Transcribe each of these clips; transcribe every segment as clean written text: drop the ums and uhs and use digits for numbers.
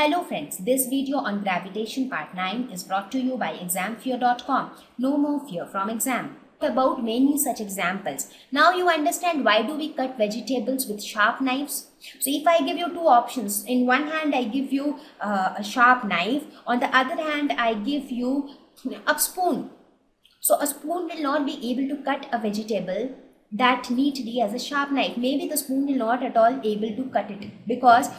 Hello friends, this video on gravitation part 9 is brought to you by examfear.com. No more fear from exam. About many such examples. Now you understand why do we cut vegetables with sharp knives? So if I give you two options, in one hand I give you a sharp knife, on the other hand I give you a spoon. So a spoon will not be able to cut a vegetable that neatly as a sharp knife. Maybe the spoon will not at all able to cut it because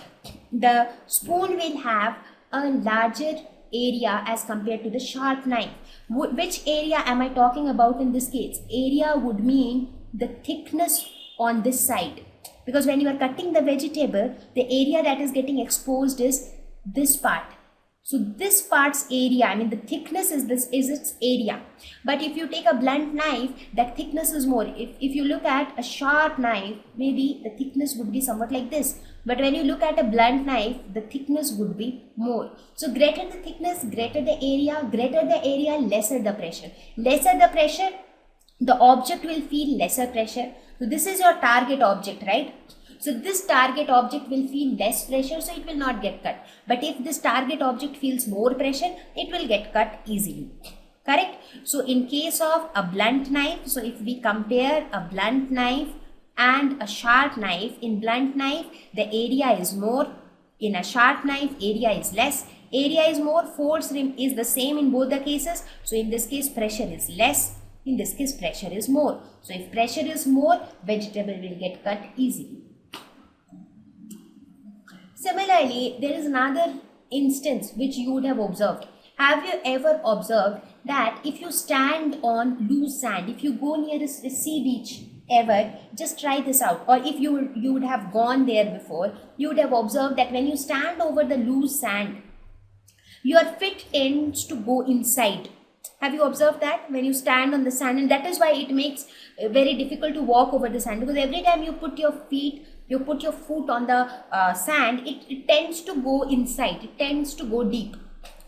the spoon will have a larger area as compared to the sharp knife. Which area am I talking about in this case? Area would mean the thickness on this side, because when you are cutting the vegetable, the area that is getting exposed is this part. So this part's area, I mean the thickness is its area. But if you take a blunt knife, that thickness is more. If you look at a sharp knife, maybe the thickness would be somewhat like this. But when you look at a blunt knife, the thickness would be more. So greater the thickness, greater the area, lesser the pressure. Lesser the pressure, the object will feel lesser pressure. So this is your target object, right? So this target object will feel less pressure, so it will not get cut. But if this target object feels more pressure, it will get cut easily. Correct? So in case of a blunt knife, so if we compare a blunt knife and a sharp knife, in blunt knife the area is more, in a sharp knife area is less. Area is more, force is the same in both the cases. So in this case pressure is less, in this case pressure is more. So if pressure is more, vegetable will get cut easily. Similarly, there is another instance which you would have observed. Have you ever observed that if you stand on loose sand, if you go near a sea beach ever, just try this out, or if you would have gone there before, you would have observed that when you stand over the loose sand, your feet tends to go inside. Have you observed that when you stand on the sand? And that is why it makes very difficult to walk over the sand, because every time you put your foot on the sand, it tends to go inside, it tends to go deep,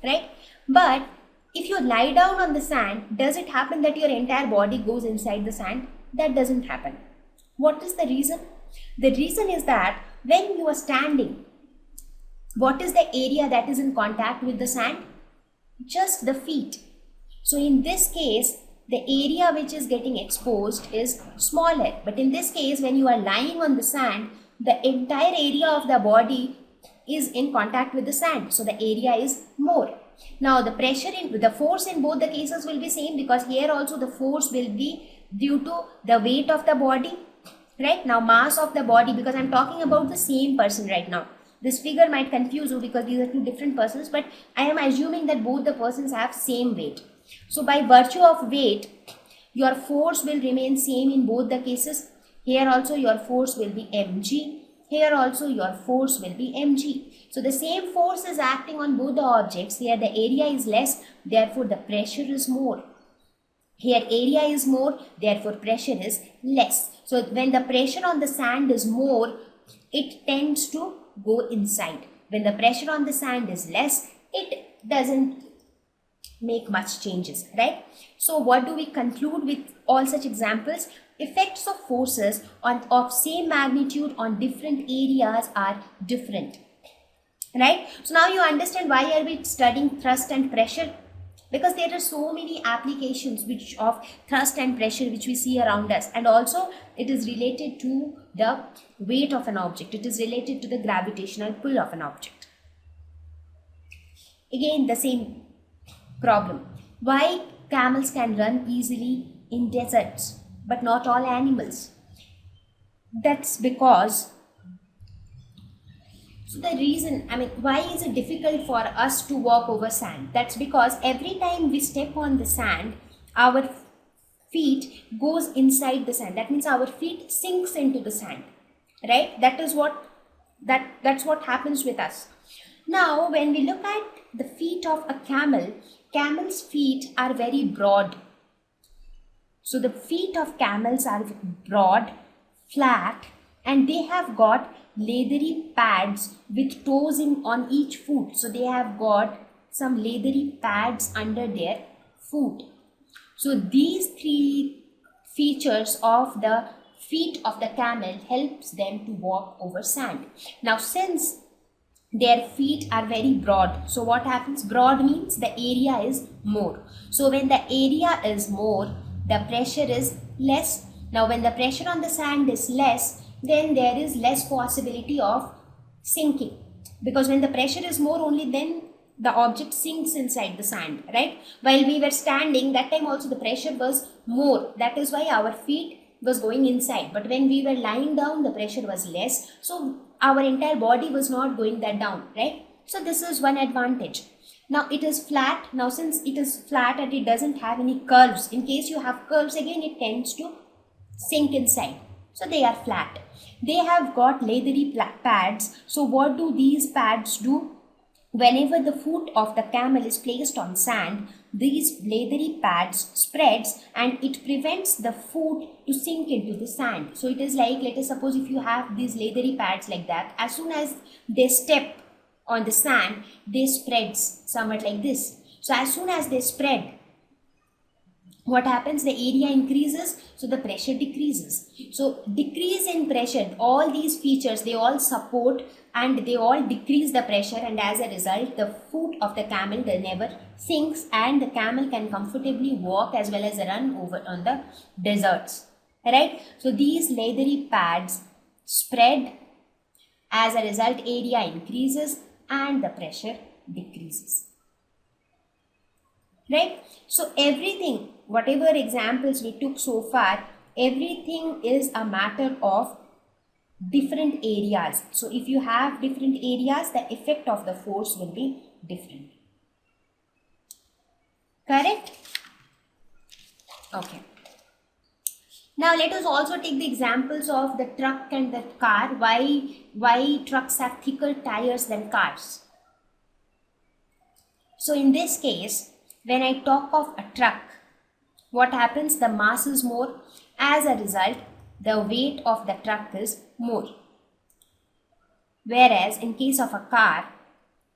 right? But if you lie down on the sand, does it happen that your entire body goes inside the sand? That doesn't happen. What is the reason? The reason is that when you are standing, what is the area that is in contact with the sand? Just the feet. So in this case, the area which is getting exposed is smaller. But in this case, when you are lying on the sand, the entire area of the body is in contact with the sand. So the area is more. Now the force in both the cases will be same, because here also the force will be due to the weight of the body. Right? Now mass of the body, because I am talking about the same person right now. This figure might confuse you because these are two different persons, but I am assuming that both the persons have same weight. So by virtue of weight, your force will remain same in both the cases. Here also your force will be mg. Here also your force will be mg. So the same force is acting on both the objects. Here the area is less, therefore the pressure is more. Here area is more, therefore pressure is less. So when the pressure on the sand is more, it tends to go inside. When the pressure on the sand is less, it doesn't make much changes, right? So what do we conclude with all such examples? Effects of forces of same magnitude on different areas are different, right? So now you understand why are we studying thrust and pressure, because there are so many applications of thrust and pressure which we see around us, and also it is related to the weight of an object, it is related to the gravitational pull of an object. Again the same problem. Why camels can run easily in deserts but not all animals? That's because, so the reason, I mean, why is it difficult for us to walk over sand? That's because every time we step on the sand, our feet goes inside the sand. That means our feet sinks into the sand, right? That's what happens with us. Now when we look at the feet of a camel, camel's feet are very broad. So the feet of camels are broad, flat, and they have got leathery pads with toes on each foot. So they have got some leathery pads under their foot. So these three features of the feet of the camel helps them to walk over sand. Now since their feet are very broad. So what happens? Broad means the area is more. So when the area is more, the pressure is less. Now when the pressure on the sand is less, then there is less possibility of sinking, because when the pressure is more, only then the object sinks inside the sand, right? While we were standing, that time also the pressure was more. That is why our feet was going inside. But when we were lying down, the pressure was less. So our entire body was not going that down, right? So this is one advantage. Now it is flat. Now since it is flat and it doesn't have any curves, in case you have curves, again it tends to sink inside. So they are flat. They have got leathery pads. So what do these pads do? Whenever the foot of the camel is placed on sand, these leathery pads spreads and it prevents the foot to sink into the sand. So it is like, let us suppose if you have these leathery pads like that, as soon as they step on the sand, they spreads somewhat like this. So as soon as they spread, what happens? The area increases, so the pressure decreases. So decrease in pressure, all these features, they all support and they all decrease the pressure, and as a result, the foot of the camel, they never sinks, and the camel can comfortably walk as well as run over on the deserts. Right? So these leathery pads spread, as a result, area increases and the pressure decreases. Right? So everything, whatever examples we took so far, everything is a matter of different areas. So if you have different areas, the effect of the force will be different. Correct? Okay. Now let us also take the examples of the truck and the car. Why trucks have thicker tires than cars? So in this case, when I talk of a truck, what happens? The mass is more. As a result, the weight of the truck is more. Whereas in case of a car,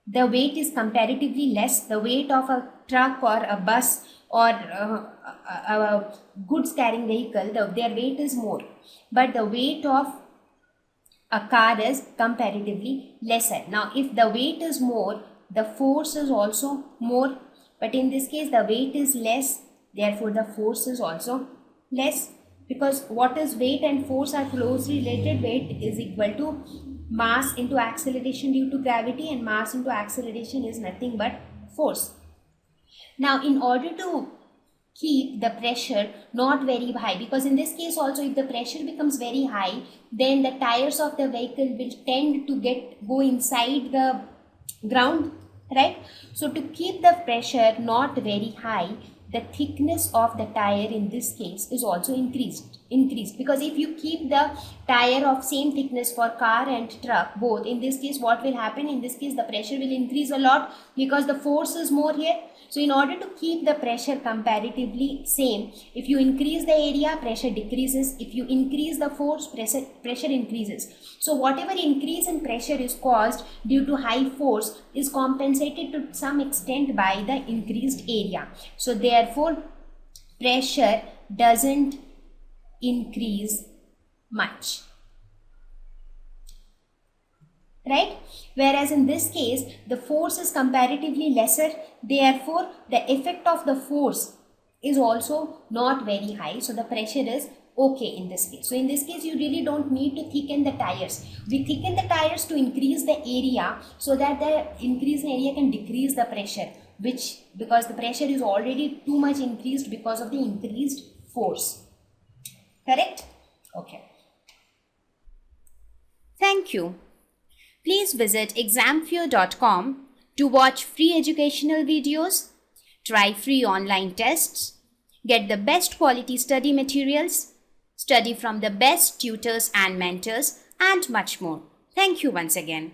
the weight is comparatively less. The weight of a truck or a bus or a goods carrying vehicle, their weight is more. But the weight of a car is comparatively lesser. Now if the weight is more, the force is also more. But in this case, the weight is less, therefore the force is also less. Because what is weight and force are closely related. Weight is equal to mass into acceleration due to gravity, and mass into acceleration is nothing but force. Now in order to keep the pressure not very high, because in this case also if the pressure becomes very high, then the tires of the vehicle will tend to go inside the ground, right? So to keep the pressure not very high, the thickness of the tire in this case is also increased, because if you keep the tire of same thickness for car and truck both, in this case what will happen? In this case the pressure will increase a lot because the force is more here. So in order to keep the pressure comparatively same, if you increase the area, pressure decreases. If you increase the force, pressure increases. So whatever increase in pressure is caused due to high force is compensated to some extent by the increased area. So therefore pressure doesn't increase much, right? Whereas in this case the force is comparatively lesser, therefore the effect of the force is also not very high, so the pressure is okay in this case. So in this case you really don't need to thicken the tires. We thicken the tires to increase the area, so that the increase in area can decrease the pressure, because the pressure is already too much increased because of the increased force. Correct? Okay. Thank you. Please visit examfear.com to watch free educational videos, try free online tests, get the best quality study materials, study from the best tutors and mentors, and much more. Thank you once again.